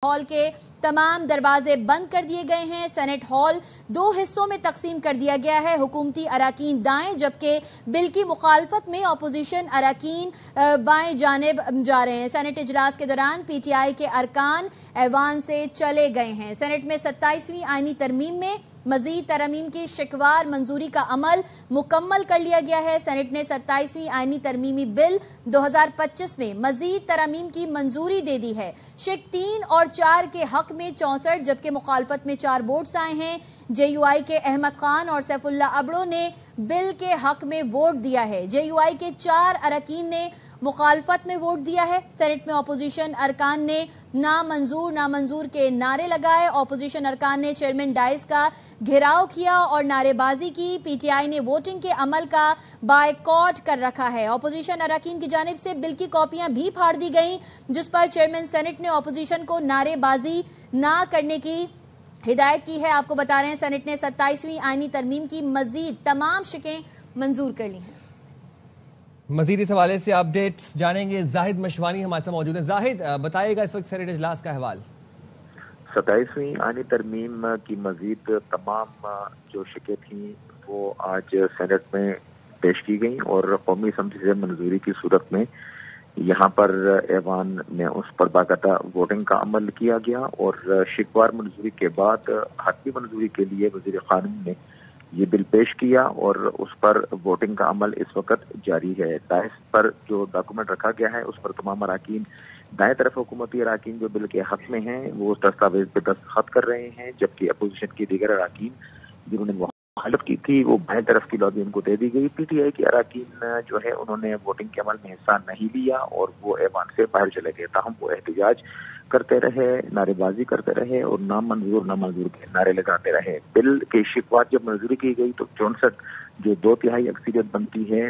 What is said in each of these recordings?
Hall के तमाम दरवाजे बंद कर दिए गए हैं। सेनेट हॉल दो हिस्सों में तकसीम कर दिया गया है। हुकूमती अराकीन दाएं जबकि बिल की मुखालफत में अपोजिशन अराकीन बाएं जानिब जा रहे हैं। सेनेट इजलास के दौरान पीटीआई के अरकान ऐवान से चले गए हैं। सेनेट में 27वीं आईनी तरमीम में मजीद तरमीम की शिकवार मंजूरी का अमल मुकम्मल कर लिया गया है। सेनेट ने 27वीं आईनी तरमीमी बिल 2025 में मजीद तरमीम की मंजूरी दे दी है। शिक 3 और 4 के हक में 64 जबकि मुखालफत में 4 वोट्स आए हैं। जेयूआई के अहमद खान और सैफुल्ला अबड़ो ने बिल के हक में वोट दिया है। जेयूआई के 4 अरकान ने मुखालफत में वोट दिया है। सेनेट में अपोजिशन अरकान ने नामंजूर के नारे लगाए। अपोजिशन अरकान ने चेयरमैन डाइस का घेराव किया और नारेबाजी की। पीटीआई ने वोटिंग के अमल का बायकॉट कर रखा है। अपोजिशन अरकान की जानिब से बिल की कॉपियां भी फाड़ दी गई, जिस पर चेयरमैन सेनेट ने अपोजिशन को नारेबाजी ना करने की हिदायत की है। आपको बता रहे हैं सेनेट ने 27वीं आईनी तरमीम की मजीद तमाम शिकें मंजूर कर ली हैं। मजीद इस हवाले से अपडेट्स जानेंगे। जाहिद मशवानी हमारे साथ मौजूद हैं। जाहिद, बताइएगा इस वक्त सेनेट इजलास का अहवाल। 27वीं आईनी तरमीम की मजीद तमाम जो शिकें थी वो आज सेनेट में पेश की गई और कौमी असम्बली से मंजूरी की सूरत में यहाँ पर ऐवान में उस पर बाकायदा वोटिंग का अमल किया गया और शिकवार मंजूरी के बाद हतमी मंजूरी के लिए वजीर कानून ने ये बिल पेश किया और उस पर वोटिंग का अमल इस वक्त जारी है। दाइस पर जो डॉक्यूमेंट रखा गया है उस पर तमाम अराकीन दाएं तरफ हुकूमती अराकीन जो बिल के हक में हैं वो उस दस्तावेज पे दस्तखत कर रहे हैं, जबकि अपोजिशन के दीगर अराकीन जिन्होंने मुखालफत की थी वो बाएं तरफ की लॉबी उनको दे दी गई। पीटीआई के अराकीन जो है उन्होंने वोटिंग के अमल में हिस्सा नहीं लिया और वो ऐवान से बाहर चले गए। ताहम वो एहतजाज करते रहे, नारेबाजी करते रहे और नामंजूर के नारे लगाते रहे। बिल के शिकवार जब मंजूरी की गई तो 64 जो 2/3 अक्सरियत बनती है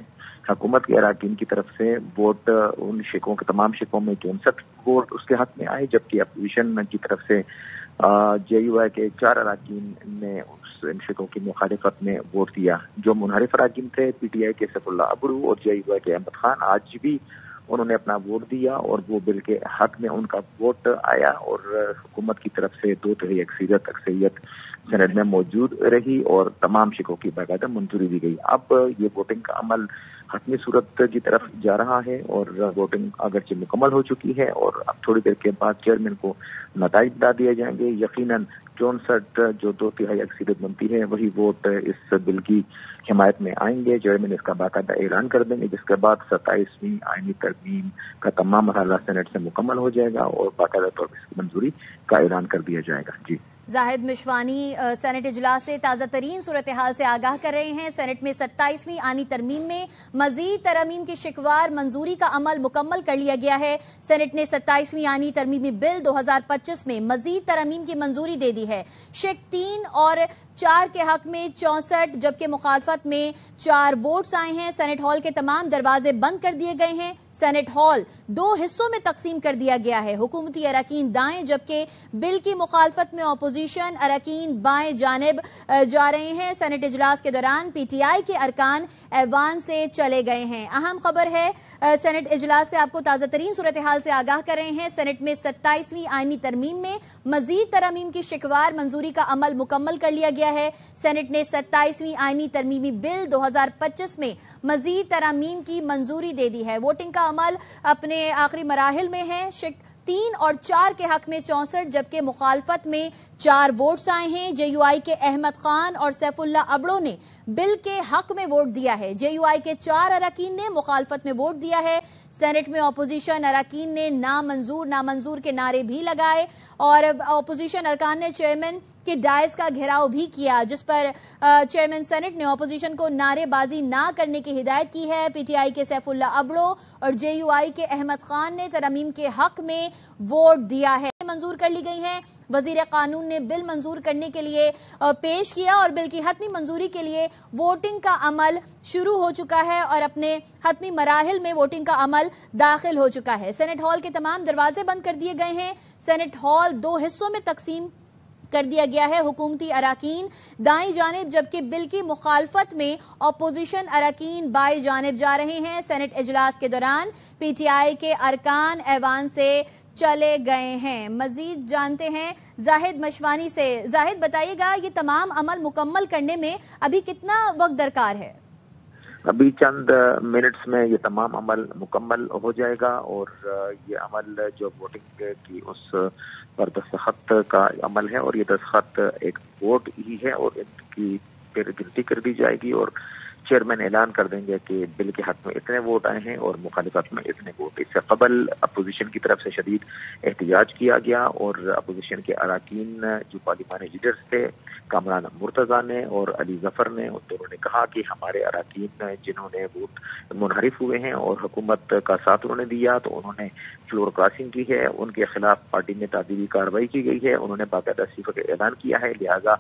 हुकूमत के अराकीन की तरफ से वोट उन शिकों के तमाम शिकों में 64 वोट उसके हक में आए, जबकि अपोजिशन की तरफ से जेयूआई के 4 अराकीन ने इन शिकों की मुखालिफत में वोट दिया। जो मुनहरिफ अराकीन थे पीटीआई के सैफुल्ला अबड़ू और जेयूआई के अहमद खान, आज भी उन्होंने अपना वोट दिया और वो बिल के हक में उनका वोट आया और हुकूमत की तरफ से 2/3 अक्सरियत सेनेट में मौजूद रही और तमाम शिकों की बाकायदा मंजूरी दी गई। अब ये वोटिंग का अमल हतमी सूरत की तरफ जा रहा है और वोटिंग अगरचे मुकम्मल हो चुकी है और अब थोड़ी देर के बाद चेयरमैन को नताइज बता दिए जाएंगे। यकीनन 64 जो 2/3 अक्सरियत बनती है वही वोट इस बिल की हिमायत में आएंगे। चेयरमैन इसका बाकायदा ऐलान कर देंगे, जिसके बाद 27वीं आईनी तरमीम का तमाम मरहला सेनेट से मुकम्मल हो जाएगा और बाकायदा तौर पर इसकी मंजूरी का ऐलान कर दिया जाएगा। जी, जाहिद मशवानी सेनेट इजलास से ताज़ा तरीन सूरत हाल से आगाह कर रहे हैं। सेनेट में 27वीं आनी तरमीम में मजीद तरमीम की शिकवार मंजूरी का अमल मुकम्मल कर लिया गया है। सेनेट ने 27वीं आनी तरमीमी बिल 2025 में मजीद तरमीम की मंजूरी दे दी है। शिक 3 और 4 के हक में 64 जबकि मुखालफत में 4 वोट्स आए हैं। सेनेट हॉल के तमाम दरवाजे बंद कर दिए गए हैं। सेनेट हॉल 2 हिस्सों में तकसीम कर दिया गया है। हुकूमती अराकीन दाएं जबकि बिल की मुखालफत में अपोजिशन अराकीन बाएं जानिब जा रहे हैं। सेनेट इजलास के दौरान पीटीआई के अरकान ऐवान से चले गए हैं। अहम खबर है, सेनेट इजलास से आपको ताज़ा तरीन सूरत हाल से आगाह कर रहे हैं। सेनेट में 27वीं आईनी तरमीम में मजीद तरमीम की शिकवार मंजूरी का अमल मुकम्मल कर लिया गया है। सेनेट ने 27वीं आईनी तरमीमी बिल 2025 में मजीद तरमीम की मंजूरी दे दी है। वोटिंग का अमल अपने आखिरी मराहिल में है। शिक 3 और 4 के हक में 64 जबकि मुखालफत में 4 वोट्स आए हैं। जेयूआई के अहमद खान और सैफुल्ला अबड़ो ने बिल के हक में वोट दिया है। जेयूआई के 4 अराकीन ने मुखालफत में वोट दिया है। सेनेट में अपोजिशन अराकीन ने नामंजूर के नारे भी लगाए और अपोजिशन अरकान ने चेयरमैन के डाइस का घेराव भी किया, जिस पर चेयरमैन सेनेट ने अपोजिशन को नारेबाजी ना करने की हिदायत की है। पीटीआई के सैफुल्ला अबड़ो और जेयूआई के अहमद खान ने तरमीम के हक में वोट दिया है। मंजूर कर ली गई हैं। वजीर कानून ने बिल मंजूर करने के लिए पेश किया और बिल की हतमी मंजूरी के लिए वोटिंग का अमल शुरू हो चुका है और अपने हतमी मराहिल में वोटिंग का अमल दाखिल हो चुका है। सेनेट हॉल के तमाम दरवाजे बंद कर दिए गए हैं। सेनेट हॉल 2 हिस्सों में तकसीम कर दिया गया है। हुकूमती अराकीन दाईं जानिब जबकि बिल की मुखालफत में अपोजिशन अराकीन बाएं जानिब जा रहे हैं। सेनेट इजलास के दौरान पीटीआई के अरकान ऐवान से چلے گئے ہیں۔ مزید جانتے ہیں زاہد مشوانی سے۔ زاہد بتائیے گا یہ تمام عمل مکمل کرنے میں ابھی کتنا وقت درکار ہے؟ ابھی چند منٹس میں یہ تمام عمل مکمل ہو جائے گا، اور یہ عمل جو ووٹنگ کی اس پر دستخط کا عمل ہے، اور یہ دستخط ایک ووٹ ہی ہے، اور ان کی پھر گنتی کر دی جائے گی اور چیئرمین اعلان کر دیں گے کہ بل کے حق میں اتنے ووٹ آئے ہیں اور مخالفت میں اتنے ووٹ۔ اس سے قبل اپوزیشن کی طرف سے شدید احتجاج کیا گیا، اور اپوزیشن کے اراکین جو پارلیمانی لیڈرز تھے، کامران مرتضیٰ نے اور علی ظفر نے، ان دونوں نے کہا کہ ہمارے اراکین جنہوں نے ووٹ منحرف ہوئے ہیں اور حکومت کا ساتھ انہوں نے دیا تو انہوں نے فلور کراسنگ کی ہے، ان کے خلاف پارٹی میں تعدیلی کارروائی کی گئی ہے، انہوں نے باقاعدہ استعفے کا اعلان کیا ہے، لہٰذا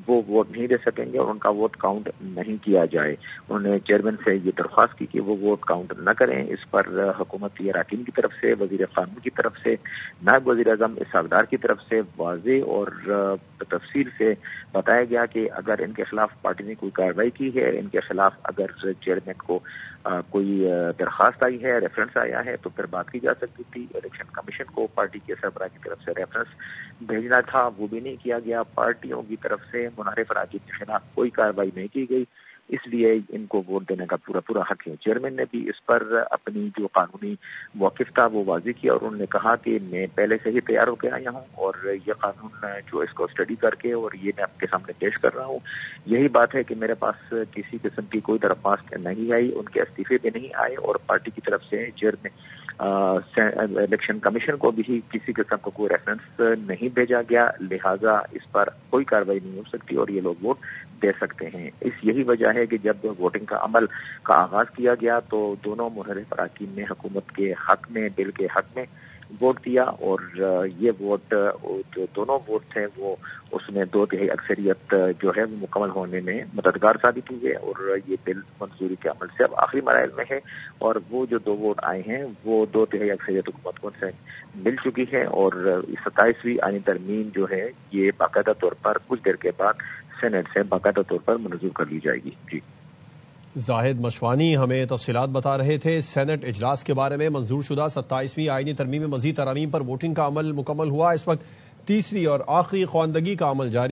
وہ ووٹ نہیں دے سکیں گے اور ان کا ووٹ کاؤنٹ نہیں کیا جائے۔ انہوں نے چیئرمین سے یہ درخواست کی کہ وہ ووٹ کاؤنٹ نہ کریں۔ اس پر حکومتی اراکین کی طرف سے، وزیر قانون کی طرف سے، نائب وزیر اعظم اسحاق ڈار کی طرف سے واضح اور تفصیل سے بتایا گیا کہ اگر ان کے خلاف پارٹی نے کوئی کارروائی کی ہے، ان کے خلاف اگر چیئرمین کو کوئی درخواست آئی ہے، ریفرنس آیا ہے، تو پھر بات کی جا سکتی تھی۔ الیکشن کمیشن کو پارٹی کے سربراہ کی طرف سے ریفرنس بھیجنا تھا، وہ بھی نہیں کیا گیا۔ پارٹیوں کی طرف سے منحرف اراکین کے خلاف کوئی کارروائی نہیں کی گئی، اس لیے ان کو ووٹ دینے کا پورا حق ہے۔ چیئرمین نے بھی اس پر اپنی جو قانونی موقف تھا وہ واضح کیا، اور انہوں نے کہا کہ میں پہلے سے ہی تیار ہو کے آیا ہوں، اور یہ قانون جو اس کو اسٹڈی کر کے اور یہ میں آپ کے سامنے پیش کر رہا ہوں، یہی بات ہے کہ میرے پاس کسی قسم کی کوئی درخواست نہیں آئی، ان کے استعفے بھی نہیں آئے، اور پارٹی کی طرف سے چیئرمین الیکشن کمیشن کو بھی کسی قسم کو کوئی ریفرنس نہیں بھیجا گیا، لہٰذا اس پر کوئی کارروائی نہیں ہو سکتی اور یہ لوگ ووٹ دے سکتے ہیں۔ اس یہی وجہ ہے کہ جب ووٹنگ کا عمل کا آغاز کیا گیا تو دونوں منحرف اراکین نے حکومت کے حق میں، بل کے حق میں ووٹ دیا، اور یہ ووٹ جو دونوں ووٹ تھے وہ اس میں 2/3 اکثریت جو ہے وہ مکمل ہونے میں مددگار ثابت ہوئے، اور یہ بل منظوری کے عمل سے اب آخری مراحل میں ہے، اور وہ جو 2 ووٹ آئے ہیں وہ 2/3 اکثریت حکومت کو سے مل چکی ہے، اور 27ویں آئینی ترمیم جو ہے یہ باقاعدہ طور پر کچھ دیر کے بعد سینٹ سے باقاعدہ طور پر منظور کر لی جائے گی۔ جی زاہد مشوانی ہمیں تفصیلات بتا رہے تھے سینٹ اجلاس کے بارے میں۔ منظور شدہ 27ویں آئینی ترمیم میں مزید ترامیم پر ووٹنگ کا عمل مکمل ہوا۔ اس وقت تیسری اور آخری خواندگی کا عمل جاری